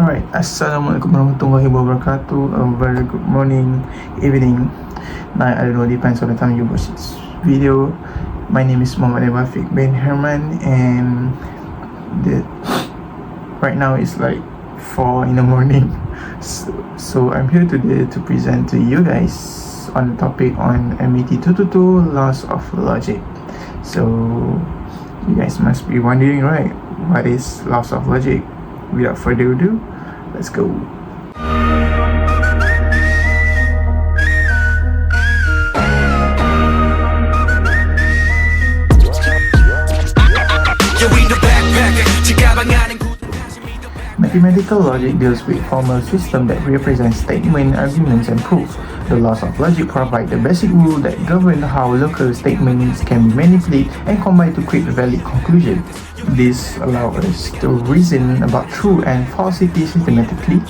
Alright, Assalamualaikum warahmatullahi wabarakatuh. A very good morning, evening, night, I don't know, depends on the time you watch this video. My name is Afiq bin Herman, and right now it's like 4 in the morning. So I'm here today to present to you guys on the topic on MAT222, laws of logic. So you guys must be wondering, right, what is laws of logic? Without further ado, let's go. Mathematical logic deals with formal system that represents statement, arguments, and proof. The laws of logic provide the basic rule that govern how local statements can be manipulated and combined to create a valid conclusion. This allows us to reason about true and falsity systematically.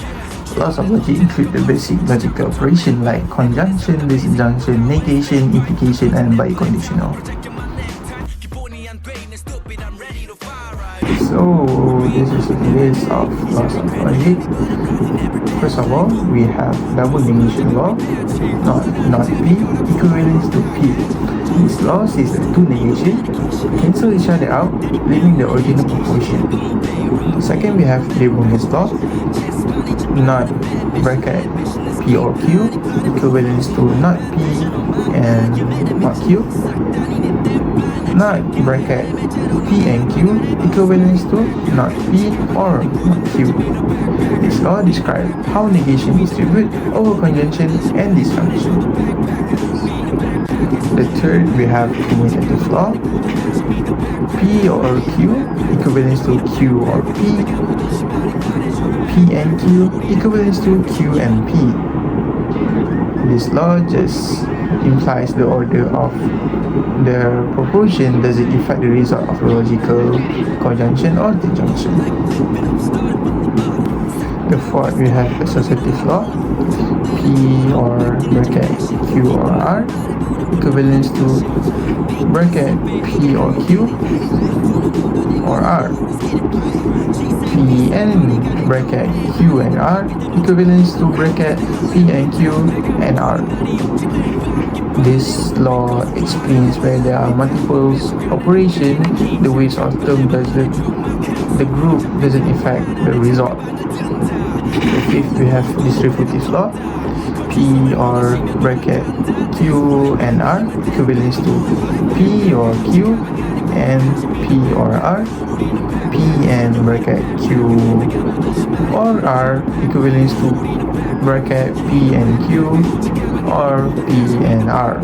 Laws of logic include the basic logical operation like conjunction, disjunction, negation, implication, and biconditional. So this is the list of laws of logic. First of all, we have double negation law, not P, equivalence to P. This law says that two negations cancel each other out, leaving the original proportion. Second, we have De Broglie's law, not bracket P or Q, equivalence to not P and not Q. Not bracket P and Q, equivalence to not P or not Q. This law describes how negation distributes over conjunction and disjunction. The third, we have commutative law, P or Q, equivalence to Q or P. P and Q, equivalence to Q and P. This law just implies the order of the proportion doesn't affect the result of a logical conjunction or disjunction. The fourth, we have associative law, P or bracket Q or R, equivalence to bracket P or Q or R. P and bracket Q and R, equivalence to bracket P and Q and R. This law explains where there are multiple operations, the weights of term the group doesn't affect the result. The fifth, we have distributive law, P or bracket Q and R, equivalence to P or Q and P or R. P and bracket Q or R, equivalence to bracket P and Q or P and R.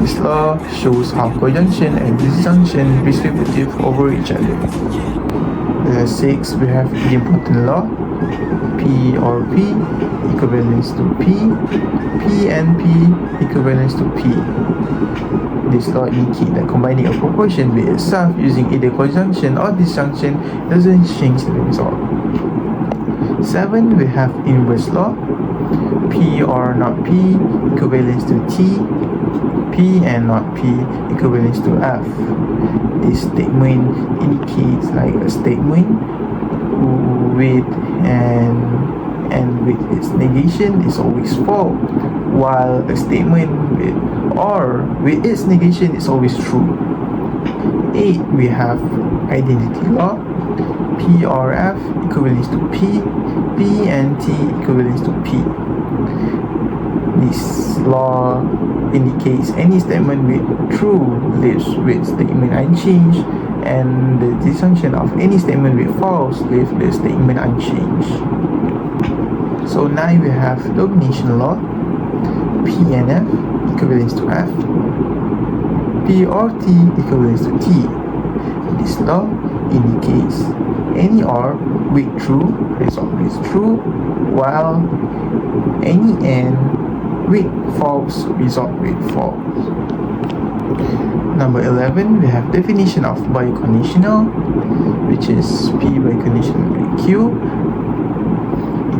This law shows how conjunction and disjunction distributive over each other. The sixth, we have the important law, P or P, equivalence to P, P and P, equivalence to P. This law indicates that combining a proportion with itself using either conjunction or disjunction doesn't change the result. 7, we have inverse law, P or not P, equivalence to T, P and not P, equivalence to F. This statement indicates like a statement with and with its negation is always false, while a statement with its negation is always true. 8, we have identity law, P or F equivalence to P, P and T equivalence to P. This law indicates any statement with true leaves with statement unchanged, and the disjunction of any statement with false leaves the statement unchanged. So 9, we have domination law, P and F equivalence to F, P or T equivalence to T. This law indicates any OR with true result with true, while any AND with false result with false. Number 11, we have definition of biconditional, which is P biconditional with Q,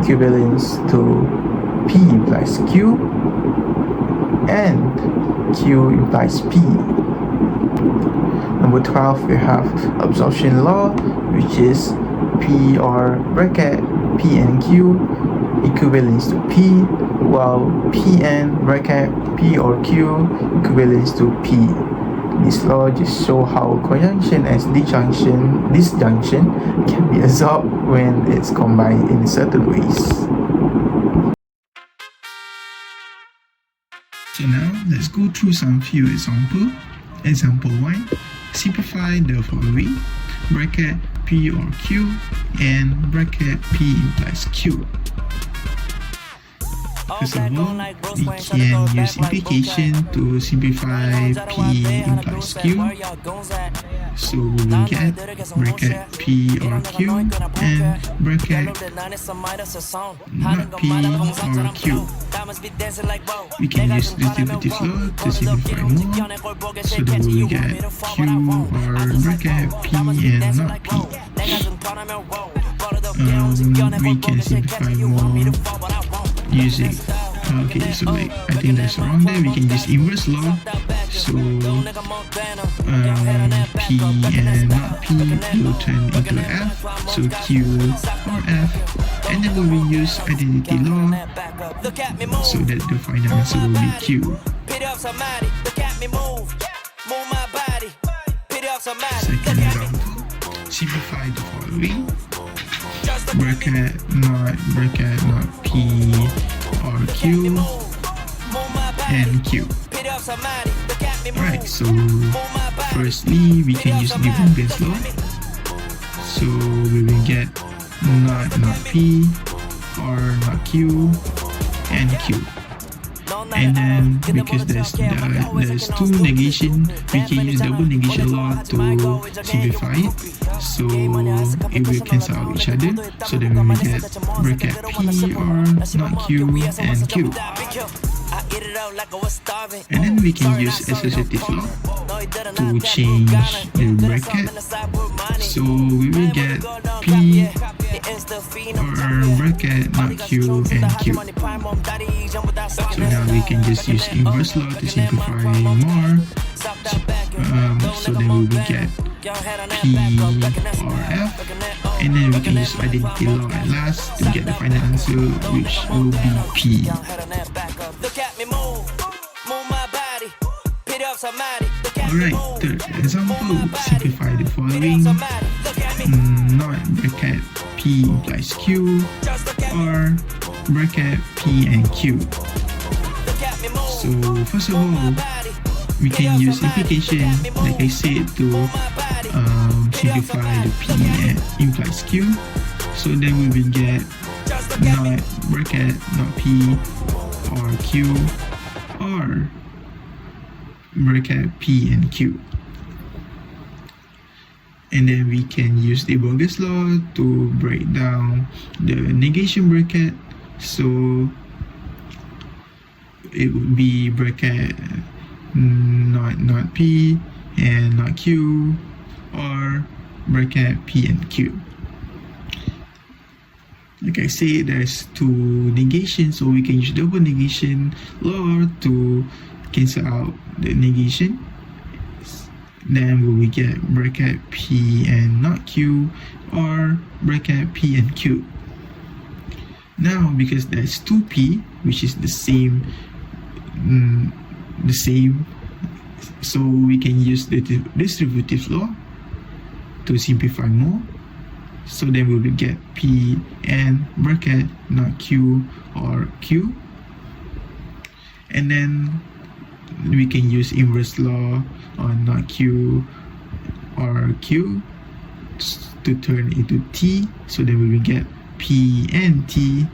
equivalence to P implies Q and Q implies P. Number 12, we have absorption law, which is P or bracket P and Q equivalents to P, while Pn bracket P or Q equivalents to P. This law just shows how conjunction and disjunction can be absorbed when it's combined in certain ways. So now let's go through some few examples. Example 1. Simplify the following: bracket P or Q and bracket P implies Q. First of all, we can use implication to simplify P implies Q. So we will get bracket P or Q and bracket not P or Q. We can use distributive law to simplify more. So that we will get Q or bracket P and not P. We can simplify more using so like I think that's wrong there. We can use inverse law. So P and not P will turn into F, so Q or F, and then we will use identity law so that the final answer will be Q. Second example, simplify the following: bracket not P or Q and Q. Alright, so firstly we can use divergence law. So we will get not P or not Q and Q. And then because there's two negation, we can use double negation law to simplify it. So it will cancel out each other. So then we will get bracket P or not Q and Q. And then we can use associative law to change the bracket. So we will get P or bracket not Q and Q. So now we can just use inverse law to simplify more. So then we will get P or F, and then we can use identity law at last to get the final answer, which will be P. Alright, third example, simplify the following: not bracket P implies Q or bracket P and Q. So first of all, we can use implication, like I said, to simplify the P and implies Q. So then we will get not bracket not P or Q or bracket P and Q. And then we can use the bogus law to break down the negation bracket. So it would be bracket not P and not Q or bracket P and Q. Like I said, there's two negations, so we can use double negation law to cancel out the negation. Then we will get bracket P and not Q or bracket P and Q. Now because there's 2P, which is the same, so we can use the distributive law to simplify more. So then we will get P and bracket not Q or Q. And then we can use inverse law on not Q or Q to turn into T. So then we will get P and T.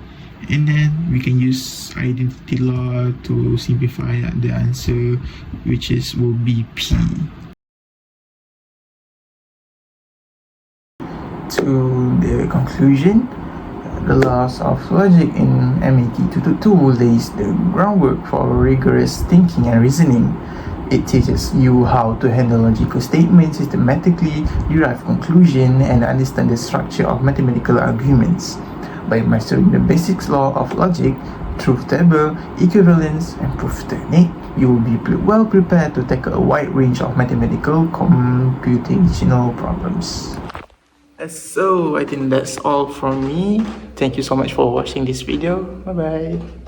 And then we can use identity law to simplify the answer, which will be P. To the conclusion, the laws of logic in MAT222 lays the groundwork for rigorous thinking and reasoning. It teaches you how to handle logical statements systematically, derive conclusion, and understand the structure of mathematical arguments. By mastering the basics law of logic, truth table, equivalence, and proof technique, you will be well prepared to tackle a wide range of mathematical computational problems. So I think that's all from me. Thank you so much for watching this video. Bye bye.